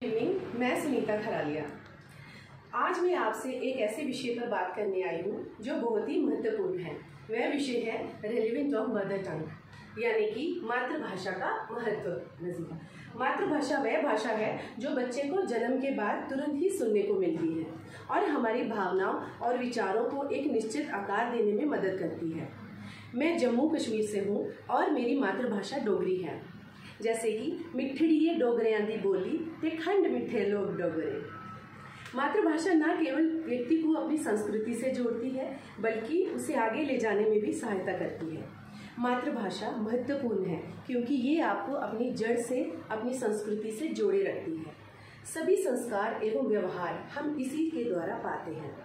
Evening, मैं सुनीता खरालिया। आज मैं आपसे एक ऐसे विषय पर बात करने आई हूँ जो बहुत ही महत्वपूर्ण है। वह विषय है रेलिवेंट ऑफ मदर टंग, यानी कि मातृभाषा का महत्व। मातृभाषा वह भाषा है जो बच्चे को जन्म के बाद तुरंत ही सुनने को मिलती है और हमारी भावनाओं और विचारों को एक निश्चित आकार देने में मदद करती है। मैं जम्मू कश्मीर से हूँ और मेरी मातृभाषा डोगरी है। जैसे कि मिठड़िए डोगरियां दी बोली ते खंड मिठे लोग डोगरे। मातृभाषा न केवल व्यक्ति को अपनी संस्कृति से जोड़ती है बल्कि उसे आगे ले जाने में भी सहायता करती है। मातृभाषा महत्वपूर्ण है क्योंकि ये आपको अपनी जड़ से, अपनी संस्कृति से जोड़े रखती है। सभी संस्कार एवं व्यवहार हम इसी के द्वारा पाते हैं।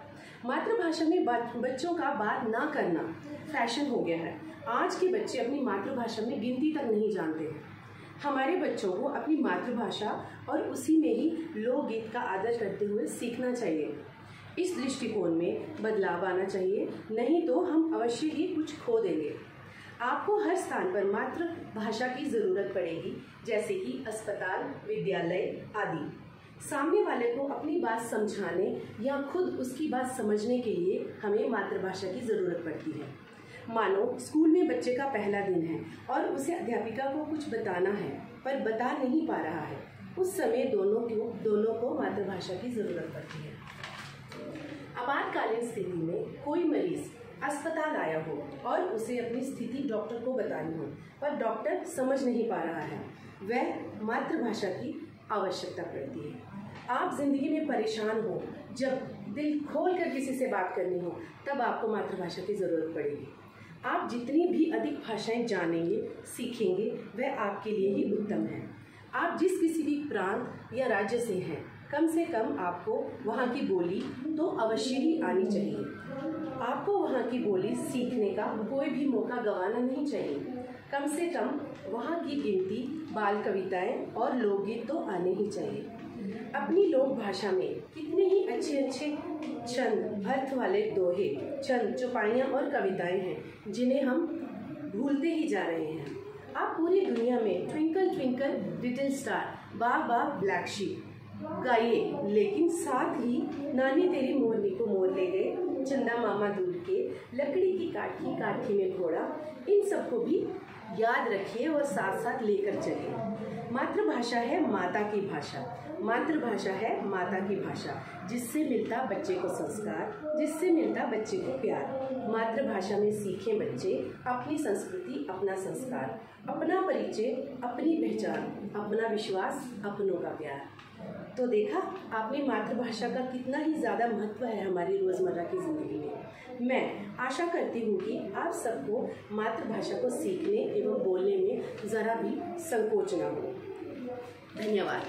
मातृभाषा में बच्चों का बात ना करना फैशन हो गया है। आज के बच्चे अपनी मातृभाषा में गिनती तक नहीं जानते हैं। हमारे बच्चों को अपनी मातृभाषा और उसी में ही लोकगीत का आदर करते हुए सीखना चाहिए। इस दृष्टिकोण में बदलाव आना चाहिए, नहीं तो हम अवश्य ही कुछ खो देंगे। आपको हर स्थान पर मातृभाषा की जरूरत पड़ेगी, जैसे कि अस्पताल, विद्यालय आदि। सामने वाले को अपनी बात समझाने या खुद उसकी बात समझने के लिए हमें मातृभाषा की जरूरत पड़ती है। मानो स्कूल में बच्चे का पहला दिन है और उसे अध्यापिका को कुछ बताना है पर बता नहीं पा रहा है। उस समय दोनों को मातृभाषा की जरूरत पड़ती है। आपातकालीन स्थिति में कोई मरीज अस्पताल आया हो और उसे अपनी स्थिति डॉक्टर को बतानी हो पर डॉक्टर समझ नहीं पा रहा है, वह मातृभाषा की आवश्यकता पड़ती है। आप जिंदगी में परेशान हो, जब दिल खोल कर किसी से बात करनी हो, तब आपको मातृभाषा की जरूरत पड़ेगी। आप जितनी भी अधिक भाषाएं जानेंगे, सीखेंगे, वह आपके लिए ही उत्तम है। आप जिस किसी भी प्रांत या राज्य से हैं, कम से कम आपको वहाँ की बोली तो अवश्य ही आनी चाहिए। आपको वहाँ की बोली सीखने का कोई भी मौका गंवाना नहीं चाहिए। कम से कम वहाँ की गिनती, बाल कविताएं और लोकगीत तो आने ही चाहिए। अपनी लोक भाषा में कितने ही अच्छे अच्छे छंद, अर्थ वाले दोहे, छंद, चौपाइयाँ और कविताएं हैं जिन्हें हम भूलते ही जा रहे हैं। आप पूरी दुनिया में ट्विंकल ट्विंकल लिटिल स्टार, बा बा ब्लैक शीप गाइए, लेकिन साथ ही नानी तेरी मोरनी को मोर ले गए, चंदा मामा दूर के, लकड़ी की काठी में घोड़ा, इन सबको भी याद रखिए और साथ साथ लेकर चलिए। मातृभाषा है माता की भाषा। मातृभाषा है माता की भाषा, जिससे मिलता बच्चे को संस्कार, जिससे मिलता बच्चे को प्यार। मातृभाषा में सीखें बच्चे अपनी संस्कृति, अपना संस्कार, अपना परिचय, अपनी पहचान, अपना विश्वास, अपनों का प्यार। तो देखा आपने मातृभाषा का कितना ही ज़्यादा महत्व है हमारी रोज़मर्रा की ज़िंदगी में। मैं आशा करती हूँ कि आप सबको मातृभाषा को सीखने एवं बोलने में ज़रा भी संकोच ना हो। धन्यवाद।